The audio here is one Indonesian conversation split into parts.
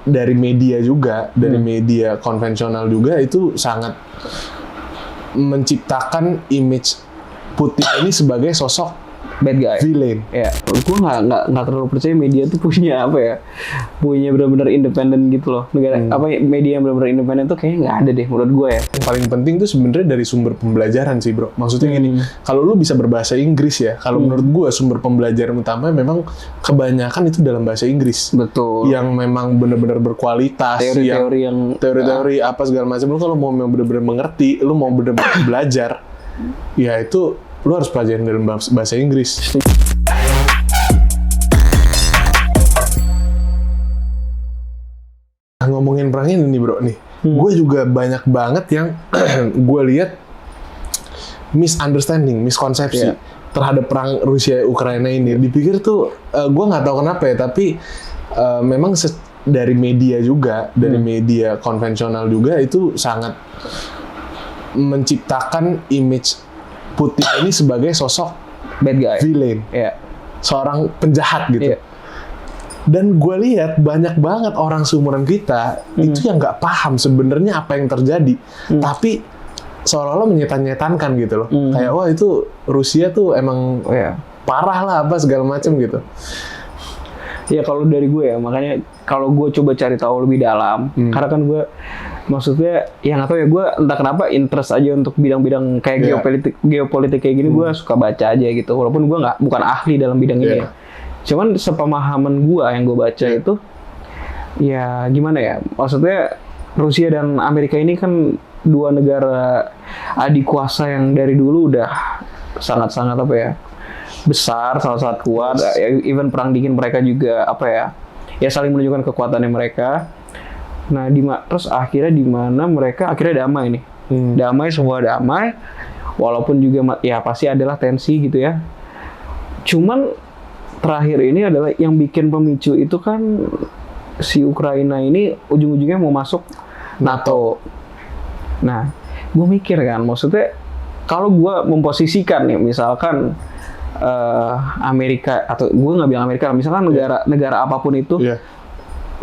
dari media juga, dari media konvensional juga itu sangat menciptakan image Putin ini sebagai sosok bad guy, villain. Ya, gue nggak terlalu percaya media tuh punya apa ya, punya benar-benar independen gitu loh. Negara media yang benar-benar independen tuh kayaknya nggak ada deh menurut gue ya. Yang paling penting tuh sebenarnya dari sumber pembelajaran sih bro. Maksudnya gini, kalau lu bisa berbahasa Inggris ya, kalau menurut gue sumber pembelajaran utama memang kebanyakan itu dalam bahasa Inggris. Betul. Yang memang benar-benar berkualitas. Teori-teori apa segala macam. Lu kalau mau benar-benar mengerti, lu mau benar-benar belajar, ya itu lu harus pelajarin dalam bahasa Inggris. Nah, ngomongin perang ini nih bro nih, gue juga banyak banget yang gue lihat miskonsepsi terhadap perang Rusia Ukraina ini. Dipikir tuh, gue nggak tahu kenapa ya, tapi memang dari media juga, dari media konvensional juga itu sangat menciptakan image Putin ini sebagai sosok bad guy, villain, seorang penjahat gitu. Dan gue lihat banyak banget orang seumuran kita itu yang nggak paham sebenarnya apa yang terjadi, tapi seolah-olah menyetan-nyetankan gitu loh. Kayak wah itu Rusia tuh emang parah lah apa segala macam gitu. Ya kalau dari gue ya, makanya kalau gue coba cari tahu lebih dalam, karena kan gue maksudnya yang atau ya gue entah kenapa interest aja untuk bidang-bidang kayak geopolitik kayak gini, gue suka baca aja gitu, walaupun gue bukan ahli dalam bidang ini. Cuman sepemahaman gue yang gue baca itu ya gimana ya, maksudnya Rusia dan Amerika ini kan dua negara adik kuasa yang dari dulu udah sangat-sangat apa ya, besar, sangat-sangat kuat. Even perang dingin mereka juga apa ya saling menunjukkan kekuatannya mereka. Nah, terus akhirnya di mana mereka akhirnya damai nih. Semua damai. Walaupun juga ya pasti adalah tensi gitu ya. Cuman terakhir ini adalah yang bikin pemicu itu kan si Ukraina ini ujung-ujungnya mau masuk NATO. Nah, gue mikir kan, maksudnya kalau gue memposisikan nih, misalkan Amerika, atau gue nggak bilang Amerika, misalkan negara apapun itu,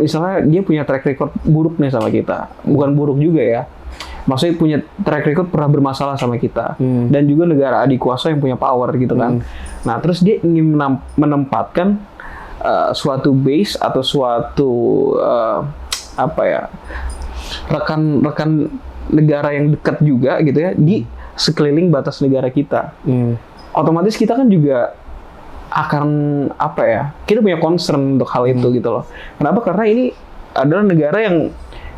misalnya dia punya track record buruk nih sama kita, bukan buruk juga ya, maksudnya punya track record pernah bermasalah sama kita, dan juga negara adik kuasa yang punya power gitu kan. Nah terus dia ingin menempatkan suatu base atau suatu rekan negara yang dekat juga gitu ya di sekeliling batas negara kita. Otomatis kita kan juga akan kita punya concern untuk hal itu gitu loh. Kenapa? Karena ini adalah negara yang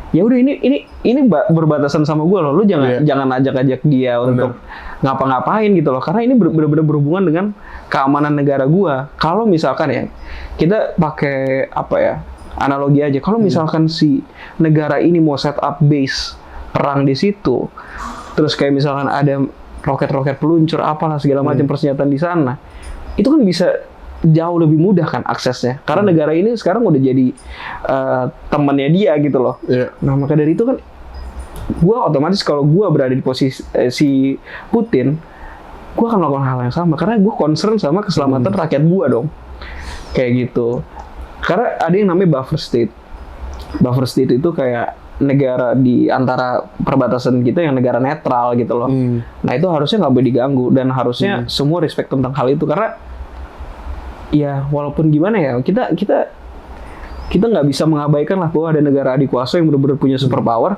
ya udah ini berbatasan sama gue loh. Lu jangan ajak-ajak dia untuk ngapa-ngapain gitu loh. Karena ini benar-benar berhubungan dengan keamanan negara gue. Kalau misalkan ya kita pakai analogi aja. Kalau misalkan si negara ini mau set up base perang di situ, terus kayak misalkan ada roket-roket peluncur apalah segala macam persenjataan di sana, itu kan bisa jauh lebih mudah kan aksesnya, karena negara ini sekarang udah jadi temannya dia gitu loh. Nah maka dari itu kan gue otomatis kalau gue berada di posisi si Putin, gue akan melakukan hal yang sama karena gue concern sama keselamatan rakyat gue dong, kayak gitu. Karena ada yang namanya buffer state. Buffer state itu kayak negara di antara perbatasan kita yang negara netral gitu loh. Nah itu harusnya nggak boleh diganggu dan harusnya semua respect tentang hal itu, karena ya walaupun gimana ya kita nggak bisa mengabaikan lah bahwa ada negara adik kuasa yang benar-benar punya superpower.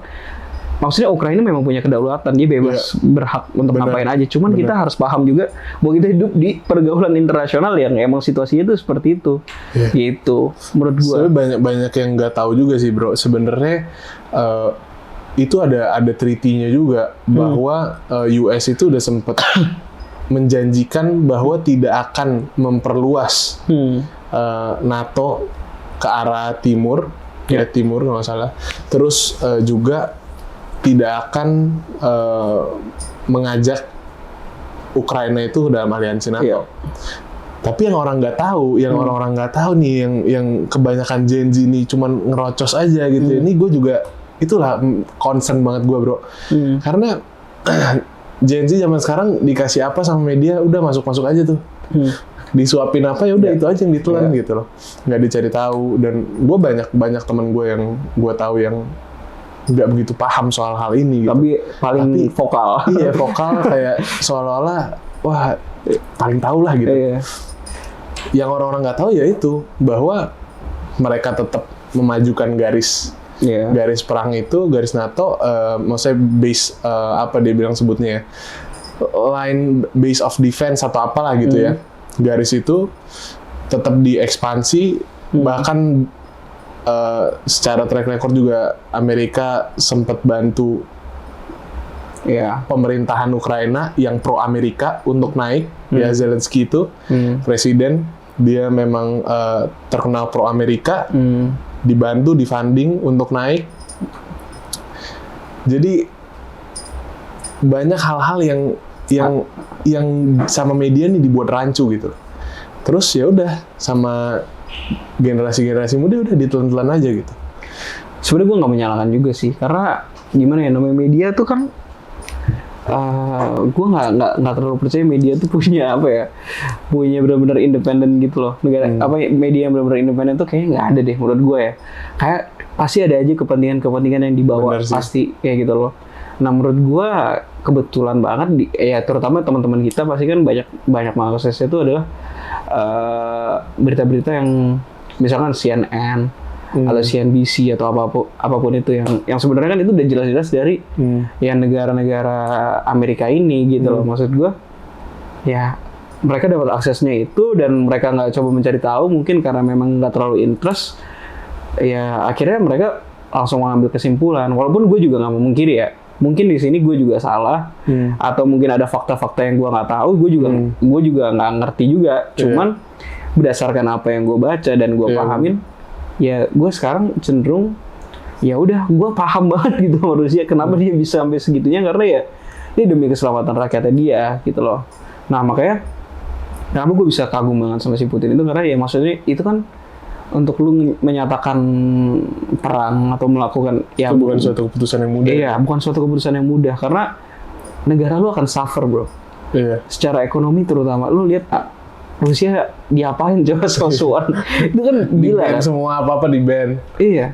Maksudnya Ukraina memang punya kedaulatan, dia bebas berhak untuk ngapain aja. Cuman kita harus paham juga bahwa kita hidup di pergaulan internasional yang emang situasinya itu seperti itu. Gitu menurut gua. Soalnya banyak yang nggak tahu juga sih bro. Sebenarnya itu ada treaty-nya juga bahwa US itu udah sempat menjanjikan bahwa tidak akan memperluas NATO ke arah timur, timur kalau nggak salah. Terus juga tidak akan mengajak Ukraina itu dalam aliansi NATO. Tapi yang orang nggak tahu, orang-orang nggak tahu nih, yang kebanyakan Gen Z ini cuman ngerocos aja gitu. Ini gue juga itulah concern banget gue bro, karena Gen Z zaman sekarang dikasih apa sama media udah masuk aja tuh. disuapin apa ya udah itu aja yang ditelan Iya. gitu loh, nggak dicari tahu. Dan gue banyak teman gue yang gue tahu yang nggak begitu paham soal hal ini gitu. Tapi vokal. Iya, vokal kayak seolah-olah wah paling tahu lah gitu. Iya. Yang orang-orang nggak tahu ya itu bahwa mereka tetap memajukan garis Iya. perang itu, garis NATO, maksudnya base apa dia bilang sebutnya ya, line base of defense atau apalah gitu ya. Garis itu tetap diekspansi, bahkan secara track record juga Amerika sempat bantu Iya. pemerintahan Ukraina yang pro Amerika untuk naik. Ya Zelensky itu presiden, dia memang terkenal pro Amerika, dibantu, difunding untuk naik. Jadi banyak hal-hal yang sama media nih dibuat rancu gitu. Terus ya udah sama generasi muda udah ditelan-telan aja gitu. Sebenarnya gue nggak menyalahkan juga sih, karena gimana ya, namanya media tuh kan, gue nggak terlalu percaya media tuh punya apa ya, punya benar-benar independen gitu loh. Negara apa media yang benar-benar independen tuh kayaknya nggak ada deh menurut gue ya. Kayak pasti ada aja kepentingan yang dibawa, pasti kayak gitu loh. Nah menurut gue kebetulan banget ya terutama teman-teman kita pasti kan banyak mengaksesnya itu adalah berita-berita yang misalkan CNN atau CNBC atau apapun itu yang sebenarnya kan itu udah jelas-jelas dari ya negara-negara Amerika ini gitu loh. Maksud gue ya mereka dapat aksesnya itu dan mereka nggak coba mencari tahu, mungkin karena memang nggak terlalu interest, ya akhirnya mereka langsung mengambil kesimpulan. Walaupun gue juga nggak memungkiri ya, mungkin di sini gue juga salah, atau mungkin ada fakta-fakta yang gue nggak tahu, gue juga nggak ngerti juga. Cuman berdasarkan apa yang gue baca dan gue pahamin, ya gue sekarang cenderung ya udah gue paham banget gitu sama Rusia, kenapa dia bisa sampai segitunya, karena ya ini demi keselamatan rakyatnya dia gitu loh. Nah makanya kenapa gue bisa kagum banget sama si Putin itu, karena ya maksudnya itu kan untuk lu menyatakan perang atau melakukan ya itu bukan suatu keputusan yang mudah. Iya, bukan suatu keputusan yang mudah, karena negara lu akan suffer bro. Iya. Secara ekonomi terutama, lu lihat Rusia diapain coba soal itu kan gila kan. Semua apa di ban. Iya.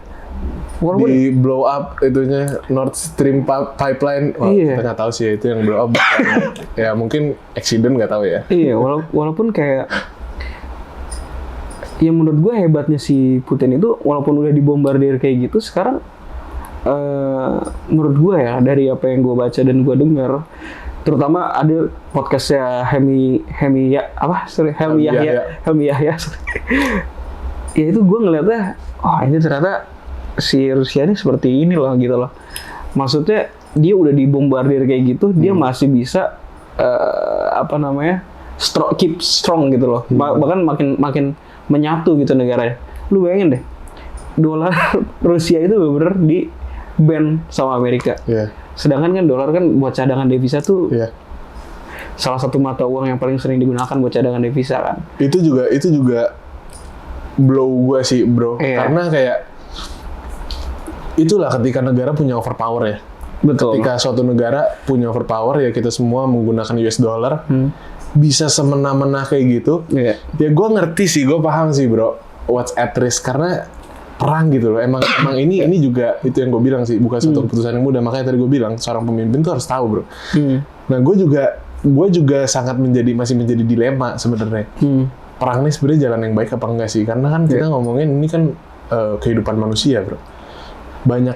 Walaupun di blow up itunya Nord Stream pipeline. Wah, iya. Kita nggak tahu sih itu yang blow up. Ya mungkin accident nggak tahu ya. Iya, walaupun kayak ya menurut gue hebatnya si Putin itu, walaupun udah dibombardir kayak gitu, sekarang menurut gue ya dari apa yang gue baca dan gue dengar, terutama ada podcastnya Helmi Yahya. Ya itu gue ngeliatnya, ini ternyata si Rusia ini seperti ini loh gitu loh. Maksudnya dia udah dibombardir kayak gitu, dia masih bisa keep strong gitu loh. Bahkan makin menyatu gitu negaranya. Lu bayangin deh, dolar Rusia itu bener-bener di ban sama Amerika. Sedangkan kan dolar kan buat cadangan devisa tuh salah satu mata uang yang paling sering digunakan buat cadangan devisa kan. Itu juga blow gue sih bro. Karena kayak itulah ketika negara punya overpower ya. Betul. Ketika suatu negara punya overpower ya kita semua menggunakan US dollar. Bisa semena-mena kayak gitu. Ya gue ngerti sih, gue paham sih bro. What's at risk, karena perang gitu loh. Emang ini juga itu yang gue bilang sih, bukan suatu keputusan yang mudah. Makanya tadi gue bilang seorang pemimpin tuh harus tahu bro. Nah gue juga sangat masih menjadi dilema sebenarnya. Perang ini sebenarnya jalan yang baik apa enggak sih? Karena kan kita ngomongin ini kan kehidupan manusia bro. Banyak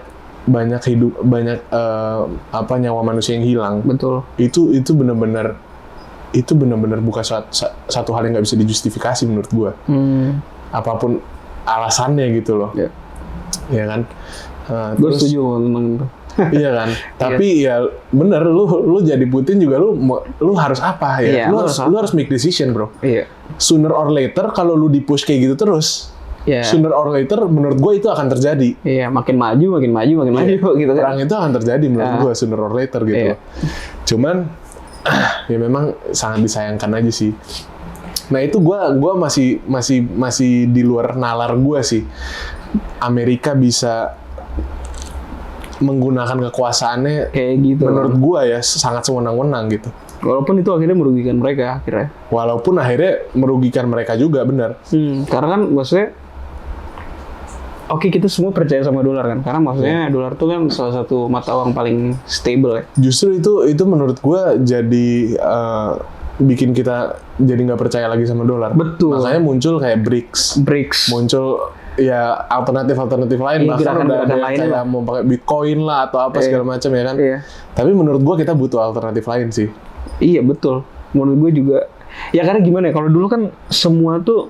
nyawa manusia yang hilang. Betul. Itu benar-benar bukan satu hal yang nggak bisa dijustifikasi menurut gue. Apapun alasannya gitu loh. Ya kan. Gue setuju tentang itu. Iya kan. Tapi ya bener, lu jadi Putin juga lu harus apa ya? Lu harus make decision bro. Sooner or later kalau lu di-push kayak gitu terus, sooner or later menurut gue itu akan terjadi. Makin maju gitu kan. Perang itu akan terjadi menurut gue sooner or later gitu. Cuman ya memang sangat disayangkan aja sih. Nah itu gue masih di luar nalar gue sih. Amerika bisa menggunakan kekuasaannya kayak gitu. Menurut gue ya sangat sewenang-wenang gitu. Walaupun itu akhirnya merugikan mereka akhirnya. Walaupun akhirnya merugikan mereka juga, benar. Karena kan maksudnya oke, kita semua percaya sama dolar kan, karena maksudnya dolar itu kan salah satu mata uang paling stable ya. Justru itu menurut gue jadi bikin kita jadi nggak percaya lagi sama dolar. Betul. Makanya muncul kayak BRICS. Muncul ya alternatif lain, Iya, bahkan udah ada lain kayak mau pakai Bitcoin lah atau apa segala macam ya kan. Iya. Tapi menurut gue kita butuh alternatif lain sih. Iya betul. Menurut gue juga. Ya karena gimana ya, kalau dulu kan semua tuh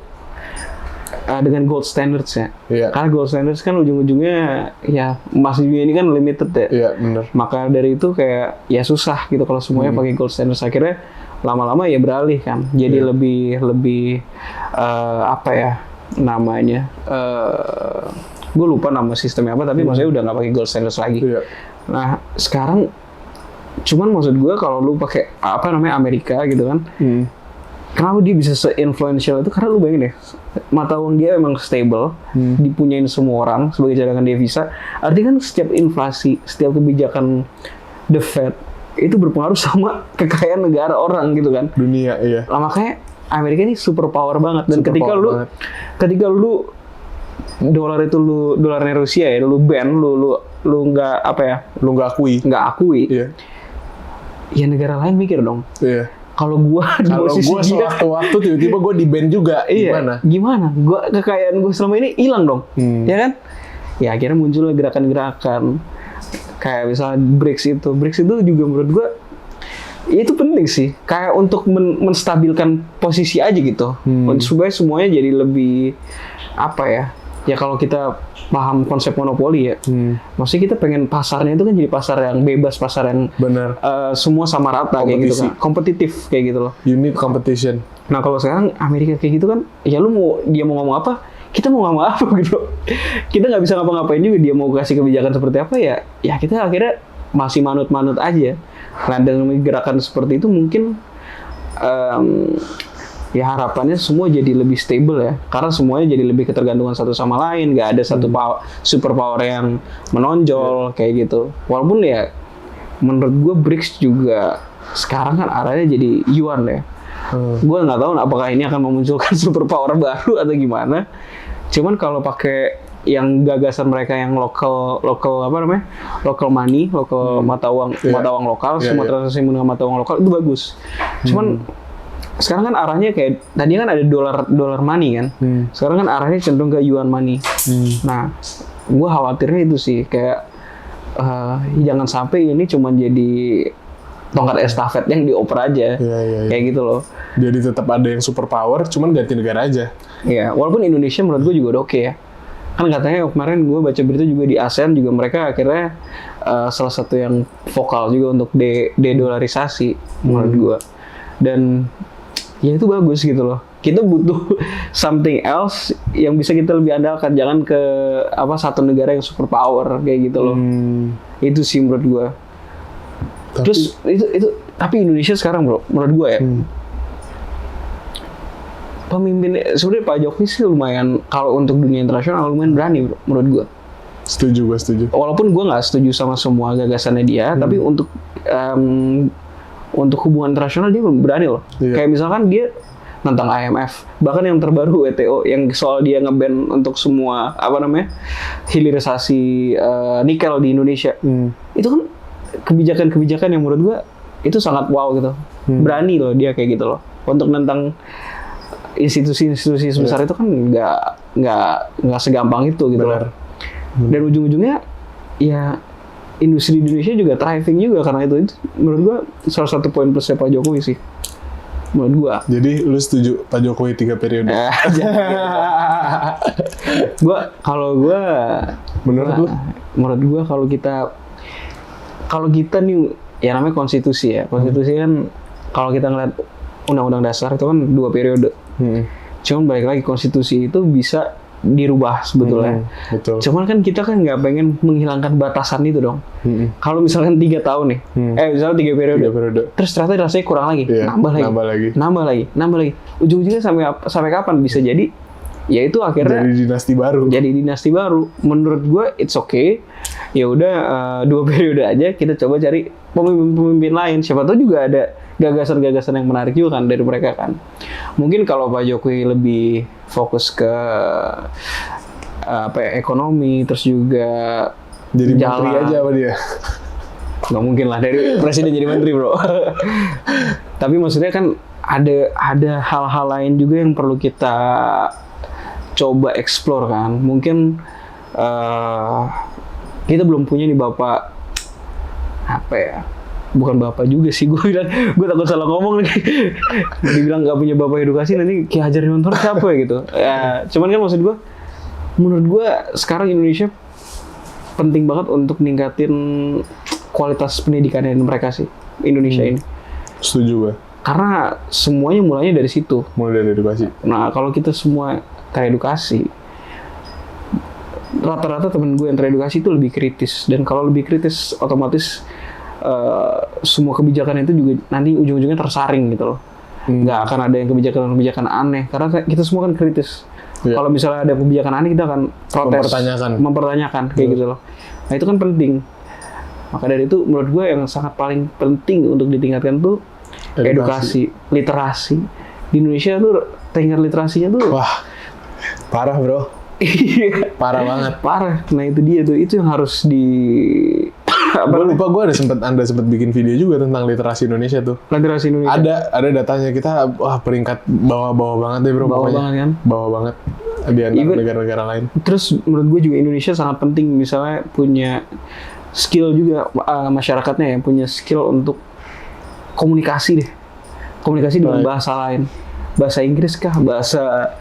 dengan gold standards ya. Iya. Karena gold standards kan ujung-ujungnya ya emas dunia ini kan limited ya. Iya, benar. Maka dari itu kayak ya susah gitu kalau semuanya pakai gold standards. Akhirnya lama-lama ya beralih kan. Jadi lebih apa ya namanya? Gue lupa nama sistemnya apa, tapi maksudnya udah nggak pakai gold standards lagi. Iya. Nah sekarang cuman maksud gue kalau lu pakai apa namanya Amerika gitu kan. Kenapa dia bisa se-influential itu? Karena lu bayangin deh, mata uang dia emang stable, dipunyain semua orang sebagai cadangan devisa. Artinya kan setiap inflasi, setiap kebijakan the Fed itu berpengaruh sama kekayaan negara orang gitu kan. Dunia, iya. Lah makanya Amerika ini super power banget. Dan ketika lu dolar itu dolarnya Rusia ya, lu ban, lu nggak apa ya? Lu nggak akui. Iya. Ya negara lain mikir dong. Iya. Kalau gue sewaktu-waktu tiba-tiba gue di ban juga, gimana? Kekayaan gue selama ini hilang dong, ya kan? Ya akhirnya muncul gerakan-gerakan kayak misalnya BRICS itu juga menurut gue itu penting sih, kayak untuk menstabilkan posisi aja gitu, supaya semuanya jadi lebih apa ya? Ya kalau kita paham konsep monopoli ya, maksudnya kita pengen pasarnya itu kan jadi pasar yang bebas, pasar yang semua sama rata kayak gitu kan, kompetitif kayak gitu loh. You need competition. Nah kalau sekarang Amerika kayak gitu kan, ya lu dia mau ngomong apa, kita mau ngomong apa gitu. Kita nggak bisa ngapa-ngapain juga, dia mau kasih kebijakan seperti apa ya kita akhirnya masih manut-manut aja. Nah dengan gerakan seperti itu mungkin ya harapannya semua jadi lebih stable ya, karena semuanya jadi lebih ketergantungan satu sama lain, nggak ada satu super power yang menonjol kayak gitu. Walaupun ya menurut gue BRICS juga sekarang kan arahnya jadi yuan ya. Gue nggak tahu apakah ini akan memunculkan super power baru atau gimana. Cuman kalau pakai yang gagasan mereka yang local apa namanya, local money, mata uang lokal, semua transaksi menggunakan mata uang lokal itu bagus. Cuman sekarang kan arahnya kayak tadi kan ada dolar money kan, sekarang kan arahnya cenderung ke yuan money. Nah, gue khawatirnya itu sih kayak jangan sampai ini cuma jadi tongkat estafet yang dioper aja, kayak gitu loh. Jadi tetap ada yang super power, cuman ganti negara aja. Iya, walaupun Indonesia menurut gue juga udah oke ya. Kan katanya kemarin gue baca berita juga di ASEAN juga mereka akhirnya salah satu yang vokal juga untuk de-dolarisasi menurut gue. Dan ya itu bagus gitu loh. Kita butuh something else yang bisa kita lebih andalkan, jangan ke satu negara yang super power kayak gitu loh. Itu sih menurut gue. Terus itu tapi Indonesia sekarang bro, menurut gue ya. Pemimpin sebenarnya Pak Jokowi sih lumayan, kalau untuk dunia internasional lumayan berani bro, menurut gue. Gue setuju. Walaupun gue nggak setuju sama semua gagasannya dia, tapi untuk hubungan internasional dia berani loh. Kayak misalkan dia tentang IMF, bahkan yang terbaru WTO yang soal dia nge-ban untuk semua hilirisasi nikel di Indonesia. Itu kan kebijakan-kebijakan yang menurut gue itu sangat wow gitu. Berani loh dia kayak gitu loh. Untuk nentang institusi-institusi sebesar itu kan nggak segampang itu gitu loh. Dan ujung-ujungnya ya industri di Indonesia juga thriving juga karena itu menurut gua salah satu poin plusnya Pak Jokowi sih menurut gua. Jadi lu setuju Pak Jokowi 3 periode? Menurut gua kalau kita nih ya namanya konstitusi ya, konstitusi kan kalau kita ngeliat undang-undang dasar itu kan 2 periode. Cuman balik lagi konstitusi itu bisa dirubah sebetulnya. Betul. Cuman kan kita kan nggak pengen menghilangkan batasan itu dong. Kalau misalkan 3 tahun nih, misalnya 3 periode, terus ternyata rasanya kurang lagi, nambah lagi. Ujung-ujungnya sampai kapan bisa jadi? Ya itu akhirnya jadi dinasti baru. Menurut gue it's okay. Ya udah 2 periode aja kita coba cari pemimpin lain. Siapa tahu juga ada gagasan-gagasan yang menarik juga kan dari mereka kan. Mungkin kalau Pak Jokowi lebih fokus ke ekonomi, terus juga Jadi menteri jalan. aja apa dia? Nggak mungkin lah dari presiden jadi menteri, bro. Tapi maksudnya kan ada hal-hal lain juga yang perlu kita coba explore kan. Mungkin kita belum punya nih Bapak apa ya? Bukan Bapak juga sih, gue takut salah ngomong nih. Dibilang nggak punya Bapak edukasi, nanti Ki Hajar Dewantara siapa ya gitu. Ya, cuman kan maksud gue, menurut gue sekarang Indonesia penting banget untuk ningkatin kualitas pendidikan mereka sih, Indonesia ini. Setuju gue. Karena semuanya mulainya dari situ. Mulai dari edukasi. Nah, kalau kita semua teredukasi, rata-rata temen gue yang teredukasi itu lebih kritis. Dan kalau lebih kritis, otomatis semua kebijakan itu juga nanti ujung-ujungnya tersaring gitu loh. Nggak akan ada yang kebijakan aneh. Karena kita semua kan kritis. Iya. Kalau misalnya ada kebijakan aneh, kita akan protes. Mempertanyakan kayak gitu loh. Nah, itu kan penting. Maka dari itu, menurut gue yang sangat paling penting untuk ditingkatkan tuh edukasi, literasi. Di Indonesia tuh tingkat literasinya tuh Wah, parah bro. Parah banget. Parah. Nah itu dia tuh, itu yang harus Gue lupa anda sempat bikin video juga tentang literasi Indonesia tuh. literasi Indonesia. Ada datanya, kita peringkat bawah banget deh bro. Bawah pokoknya. banget kan? Bawah banget di antara negara-negara lain. Terus menurut gue juga Indonesia sangat penting misalnya punya skill juga masyarakatnya ya, punya skill untuk komunikasi deh. Komunikasi dengan bahasa lain. Bahasa Inggris kah, bahasa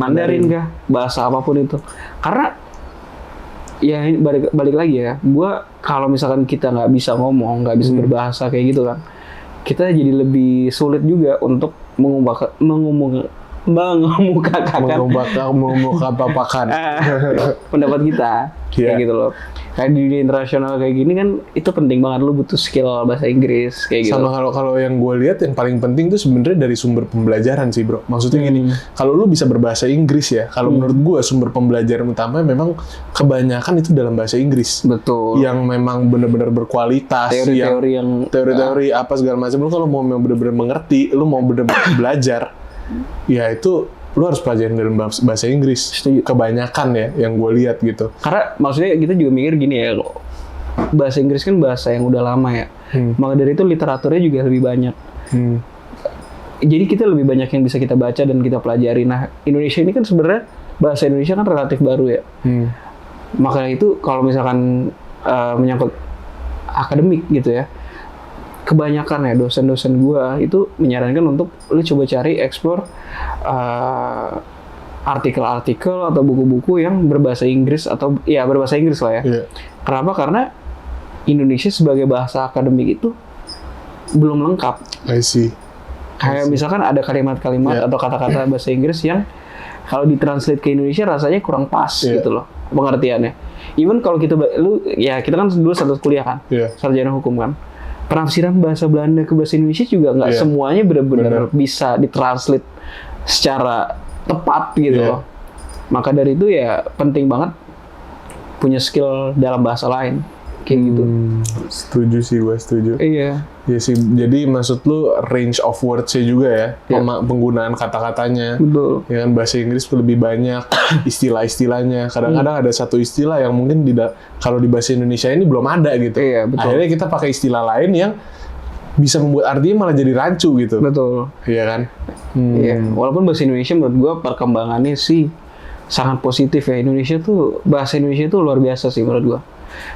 Mandarin kah, bahasa apapun itu. Karena ya balik lagi ya, gue kalau misalkan kita nggak bisa ngomong, nggak bisa berbahasa kayak gitu kan, kita jadi lebih sulit juga untuk mengemukakan pendapat kita kayak gitu loh. Kayak di dunia internasional kayak gini kan, itu penting banget, lu butuh skill bahasa Inggris kayak gitu. Sama kalau yang gue lihat yang paling penting tuh sebenarnya dari sumber pembelajaran sih bro. Maksudnya gini, kalau lu bisa berbahasa Inggris ya, kalau menurut gue sumber pembelajaran utama memang kebanyakan itu dalam bahasa Inggris. Betul. Yang memang benar-benar berkualitas. Teori-teori apa segala macam. Lu kalau mau benar-benar mengerti, lu mau benar-benar belajar, ya itu lu harus pelajarin dalam bahasa Inggris. Setuju. Kebanyakan ya yang gue lihat gitu. Karena maksudnya kita juga mikir gini ya, bahasa Inggris kan bahasa yang udah lama ya. Maka dari itu literaturnya juga lebih banyak. Jadi kita lebih banyak yang bisa kita baca dan kita pelajari. Nah, Indonesia ini kan sebenarnya bahasa Indonesia kan relatif baru ya. Maka itu kalau misalkan menyangkut akademik gitu ya, kebanyakan ya dosen-dosen gua itu menyarankan untuk lu coba cari explore artikel-artikel atau buku-buku yang berbahasa Inggris atau ya berbahasa Inggris lah ya. Yeah. Kenapa? Karena Indonesia sebagai bahasa akademik itu belum lengkap. I see. Kayak misalkan ada kalimat-kalimat atau kata-kata bahasa Inggris yang kalau ditranslate ke Indonesia rasanya kurang pas gitu loh pengertiannya. Even kalau kita kita kan dulu satu kuliah kan, sarjana hukum kan. Penafsiran bahasa Belanda ke bahasa Indonesia juga nggak semuanya benar-benar bisa ditranslate secara tepat gitu loh. Maka dari itu ya penting banget punya skill dalam bahasa lain kayak gitu. Setuju sih, gue setuju. Iya. Ya sih, jadi maksud lu range of words-nya juga ya, penggunaan kata-katanya. Betul. Ya kan bahasa Inggris lebih banyak istilah-istilahnya. Kadang-kadang ada satu istilah yang mungkin kalau di bahasa Indonesia ini belum ada gitu. Iya, betul. Akhirnya kita pakai istilah lain yang bisa membuat artinya malah jadi rancu gitu. Betul. Iya kan? Iya. Walaupun bahasa Indonesia menurut gua perkembangannya sih sangat positif ya. Bahasa Indonesia tuh luar biasa sih menurut gua.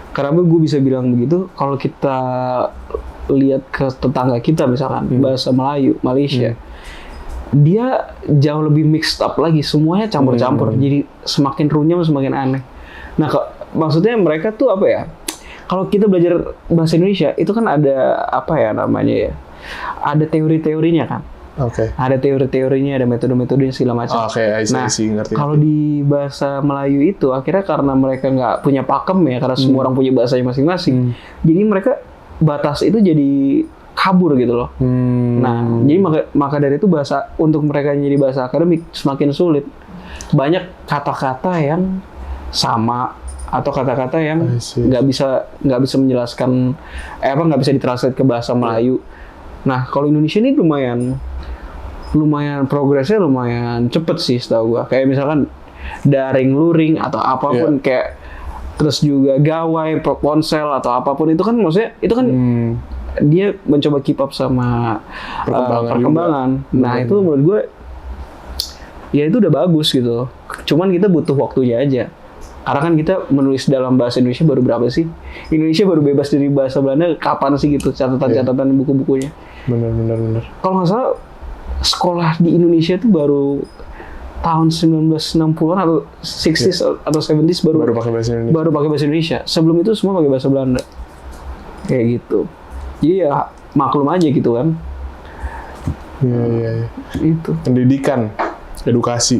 Karena gue bisa bilang begitu, kalau kita lihat ke tetangga kita misalkan bahasa Melayu, Malaysia, dia jauh lebih mixed up lagi, semuanya campur-campur, jadi semakin runyam, semakin aneh. Nah, maksudnya mereka tuh apa ya? Kalau kita belajar bahasa Indonesia, itu kan ada apa ya namanya ya? Ada teori-teorinya kan? Oke. Ada teori-teorinya, ada metode-metodenya segala macam. Oke, ngerti. Kalau di bahasa Melayu itu akhirnya karena mereka nggak punya pakem ya, karena semua orang punya bahasanya masing-masing. Jadi mereka batas itu jadi kabur gitu loh. Nah, jadi maka dari itu bahasa untuk mereka jadi bahasa akademik semakin sulit. Banyak kata-kata yang sama atau kata-kata yang nggak bisa menjelaskan nggak bisa ditranslate ke bahasa Melayu. Nah, kalau Indonesia ini lumayan progresnya lumayan cepet sih setahu gua. Kayak misalkan daring luring atau apapun kayak terus juga gawai ponsel atau apapun itu kan maksudnya itu kan dia mencoba keep up sama perkembangan. Nah, itu menurut gua ya itu udah bagus gitu. Cuman kita butuh waktunya aja. Karena kan kita menulis dalam bahasa Indonesia baru berapa sih? Indonesia baru bebas dari bahasa Belanda kapan sih gitu catatan-catatan buku-bukunya. Benar. Kalau nggak salah sekolah di Indonesia itu baru tahun 1960-an atau 60s atau 70s baru pakai bahasa Indonesia. Baru pakai bahasa Indonesia. Sebelum itu semua pakai bahasa Belanda. Kayak gitu. Jadi ya maklum aja gitu kan. Iya. Itu. Pendidikan, edukasi.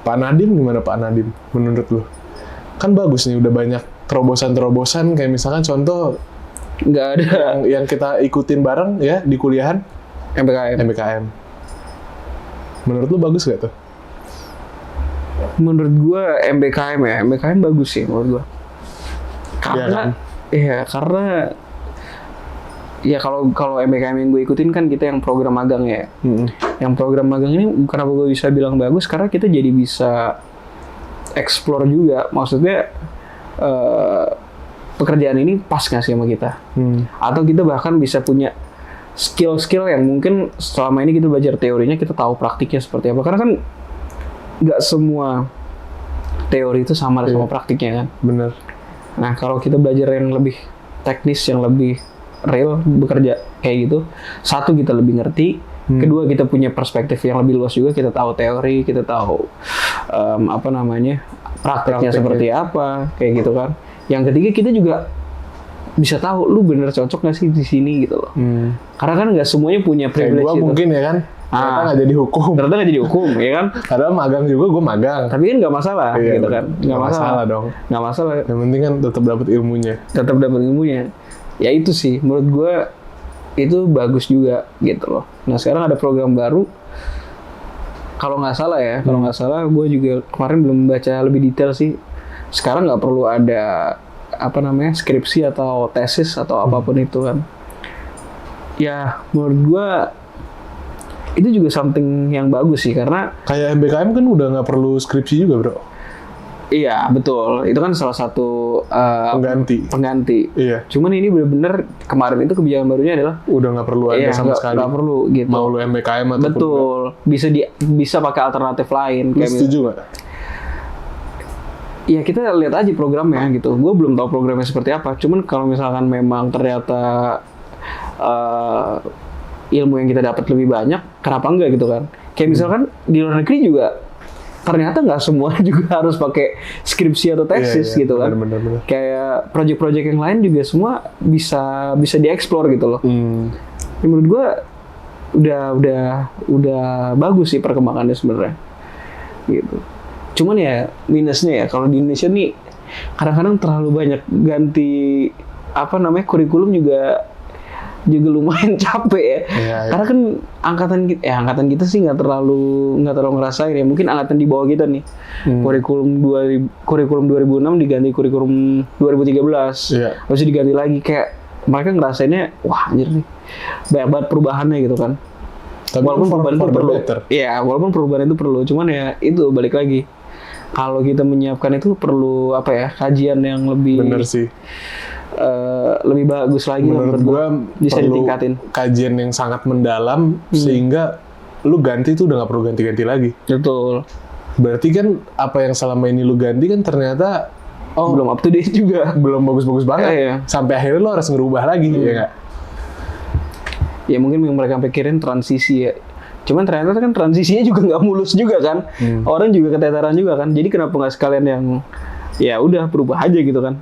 Pak Nadiem gimana Pak Nadiem menurut lu? Kan bagus nih udah banyak terobosan-terobosan kayak misalkan contoh nggak ada yang kita ikutin bareng ya di kuliahan MBKM. Menurut lu bagus gak tuh? Menurut gua MBKM bagus sih menurut gua. Karena karena kalau MBKM yang gue ikutin kan kita yang program magang ya. Yang program magang ini kenapa gue bisa bilang bagus karena kita jadi bisa explore juga. Maksudnya pekerjaan ini pas nggak sih sama kita? Atau kita bahkan bisa punya skill-skill yang mungkin selama ini kita belajar teorinya, kita tahu praktiknya seperti apa. Karena kan nggak semua teori itu sama sama praktiknya kan. Bener. Nah, kalau kita belajar yang lebih teknis, yang lebih real, bekerja kayak gitu, satu kita lebih ngerti, kedua kita punya perspektif yang lebih luas juga, kita tahu teori, kita tahu prakteknya seperti apa, kayak gitu kan. Yang ketiga kita juga bisa tahu lu bener cocok nggak sih di sini gitu loh. Karena kan nggak semuanya punya privilege kayak gua itu. Mungkin ya kan. Ternyata nggak jadi hukum. Ya kan. Padahal magang juga gue magang. Tapi kan nggak masalah gitu kan. Nggak masalah dong. Nggak masalah. Yang penting kan tetap dapat ilmunya. Ya itu sih menurut gue itu bagus juga gitu loh. Nah sekarang ada program baru. Kalau nggak salah gue juga kemarin belum baca lebih detail sih. Sekarang nggak perlu ada skripsi atau tesis atau apapun itu kan. Ya menurut gue itu juga something yang bagus sih karena kayak MBKM kan udah nggak perlu skripsi juga bro. Iya betul, itu kan salah satu pengganti. Iya. Cuman ini benar-benar kemarin itu kebijakan barunya adalah udah nggak perlu ada sama sekali. Nggak perlu gitu. Mau lu MBKM atau betul, bisa pakai alternatif lain. Lu setuju nggak? Ya kita lihat aja programnya gitu. Gue belum tahu programnya seperti apa. Cuman kalau misalkan memang ternyata ilmu yang kita dapat lebih banyak, kenapa enggak gitu kan? Kayak misalkan di luar negeri juga ternyata nggak semua juga harus pakai skripsi atau tesis gitu kan. Bener. Kayak project-project yang lain juga semua bisa dieksplor gitu loh. Ya, menurut gue udah bagus sih perkembangannya sebenarnya. Gitu. Cuman ya minusnya ya kalau di Indonesia nih kadang-kadang terlalu banyak ganti kurikulum juga lumayan capek ya. Karena kan angkatan kita sih nggak terlalu ngerasain ya. Mungkin angkatan di bawah kita nih. Kurikulum 2006 diganti kurikulum 2013. Habis itu diganti lagi kayak mereka ngerasainnya wah anjir nih. Banyak banget perubahannya gitu kan. Tapi walaupun perubahan itu perlu. Iya, walaupun perubahan itu perlu. Cuman ya itu balik lagi. Kalau kita menyiapkan itu perlu kajian yang lebih bener sih. Lebih bagus lagi menurut gua bisa ditingkatin kajian yang sangat mendalam sehingga lu ganti tuh udah nggak perlu ganti-ganti lagi. Betul. Berarti kan apa yang selama ini lu ganti kan ternyata belum up to date juga, belum bagus-bagus banget. Sampai akhirnya lu harus ngerubah lagi ya nggak? Ya mungkin yang mereka pikirin transisi ya. Cuman ternyata kan transisinya juga nggak mulus juga kan. Orang juga keteteran juga kan. Jadi kenapa nggak sekalian yang ya udah berubah aja gitu kan?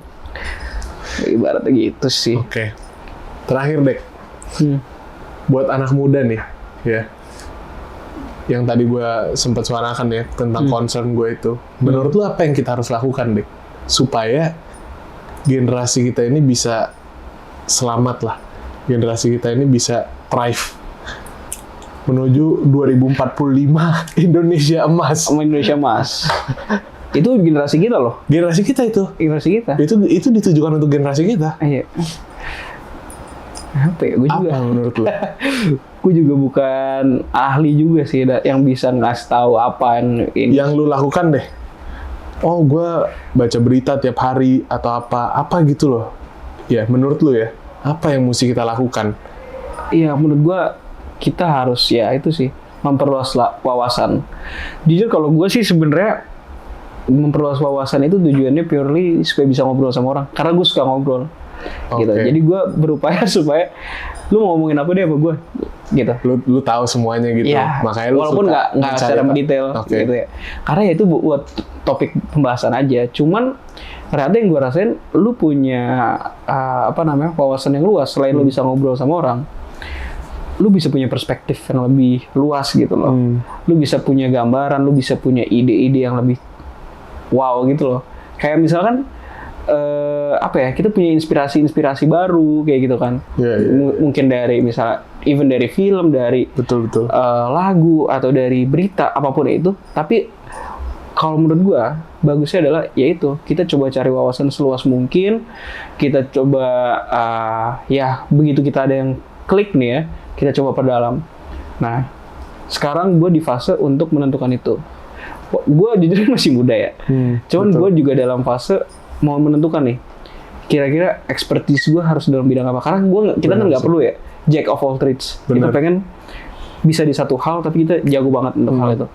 Ibaratnya gitu sih. Oke. Terakhir Dek. Buat anak muda nih, ya. Yang tadi gue sempat suarakan ya tentang concern gue itu. Menurut lu apa yang kita harus lakukan Dek supaya generasi kita ini bisa selamat lah. Generasi kita ini bisa thrive menuju 2045 Indonesia emas. Indonesia emas. Itu generasi kita loh. Generasi kita itu. Generasi kita. Itu ditujukan untuk generasi kita. Iya. Apa ya? Gue juga. Apa menurut lo? Gue juga bukan ahli juga sih yang bisa ngasih tahu apa ini. Yang lu lakukan deh. Oh, gue baca berita tiap hari atau apa gitu loh. Ya, menurut lu ya, apa yang mesti kita lakukan? Iya, menurut gue kita harus ya itu sih memperluas wawasan. Jujur kalau gue sih sebenarnya memperluas wawasan itu tujuannya purely supaya bisa ngobrol sama orang. Karena gue suka ngobrol. Gitu. Jadi gue berupaya supaya lu mau ngomongin apa deh sama gue gitu. Lu tahu semuanya gitu. Ya, Makanya lu walaupun nggak secara detail gitu ya. Karena ya itu buat topik pembahasan aja. Cuman ternyata yang gue rasain lu punya wawasan yang luas. Selain lu bisa ngobrol sama orang, lu bisa punya perspektif yang lebih luas gitu loh. Lu bisa punya gambaran, lu bisa punya ide-ide yang lebih wow gitu loh. Kayak misalkan kita punya inspirasi baru kayak gitu kan. Mungkin dari misalnya even dari film, dari betul lagu atau dari berita apapun itu. Tapi kalau menurut gua bagusnya adalah yaitu kita coba cari wawasan seluas mungkin. Kita coba begitu kita ada yang klik nih ya, kita coba perdalam. Nah, sekarang gue di fase untuk menentukan itu. Gue jujur masih muda ya. Cuman gue juga dalam fase mau menentukan nih, kira-kira expertise gue harus dalam bidang apa. Karena kita kan nggak perlu ya jack of all trades. Kita pengen bisa di satu hal, tapi kita jago banget untuk hal itu.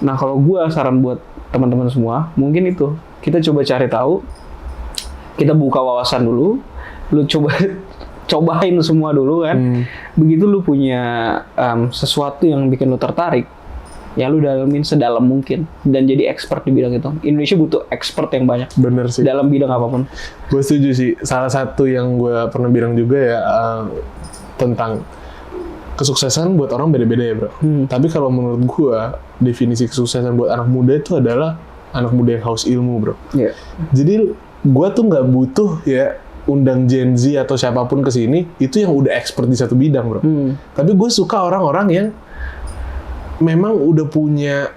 Nah, kalau gue saran buat teman-teman semua, mungkin itu kita coba cari tahu, kita buka wawasan dulu, lu cobain semua dulu kan. Begitu lu punya sesuatu yang bikin lu tertarik, ya lu dalamin sedalam mungkin dan jadi expert di bidang itu. Indonesia butuh expert yang banyak. Bener sih. Dalam bidang apapun. Gue setuju sih. Salah satu yang gue pernah bilang juga ya tentang kesuksesan buat orang beda-beda ya bro. Tapi kalau menurut gue definisi kesuksesan buat anak muda itu adalah anak muda yang haus ilmu bro. Jadi gue tuh nggak butuh ya undang Gen Z atau siapapun ke sini itu yang udah expert di satu bidang bro. Tapi gue suka orang-orang yang memang udah punya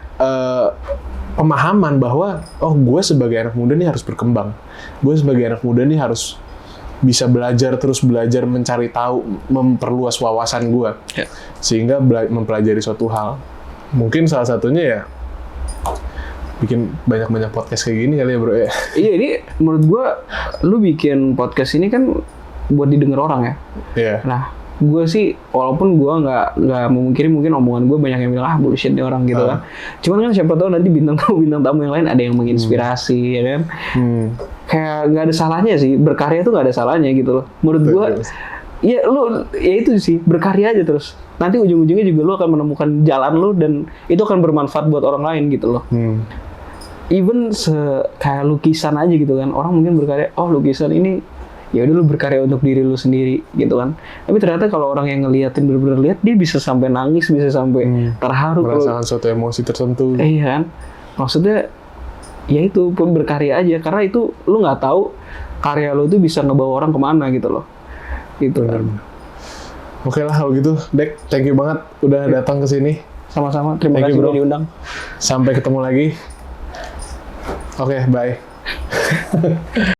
pemahaman bahwa gue sebagai anak muda nih harus berkembang. Gue sebagai anak muda nih harus bisa terus belajar, mencari tahu, memperluas wawasan gue. Sehingga mempelajari suatu hal. Mungkin salah satunya ya bikin banyak-banyak podcast kayak gini kali ya bro ya. Iya, ini menurut gue lu bikin podcast ini kan buat didengar orang ya. Nah, gue sih walaupun gue nggak memungkiri mungkin omongan gue banyak yang bilang bullshit nih orang gitu kan. Cuman kan siapa tahu nanti bintang tamu yang lain ada yang menginspirasi ya kan. Kayak nggak ada salahnya sih, berkarya tuh nggak ada salahnya gitu loh. Menurut gue ya itu sih berkarya aja terus. Nanti ujung-ujungnya juga lu akan menemukan jalan lu dan itu akan bermanfaat buat orang lain gitu loh. Even kayak lukisan aja gitu kan. Orang mungkin berkarya, lukisan ini ya udah lu berkarya untuk diri lu sendiri gitu kan. Tapi ternyata kalau orang yang ngeliatin bener-bener lihat, dia bisa sampai nangis, bisa sampai terharu, merasakan suatu emosi tertentu. Iya kan, maksudnya ya itu pun berkarya aja, karena itu lu nggak tahu karya lu itu bisa ngebawa orang kemana gitu loh. Itu kan. Oke lah kalau gitu, Dek, thank you banget udah datang ke sini. Sama-sama, terima kasih udah diundang. Sampai ketemu lagi. Oke, bye.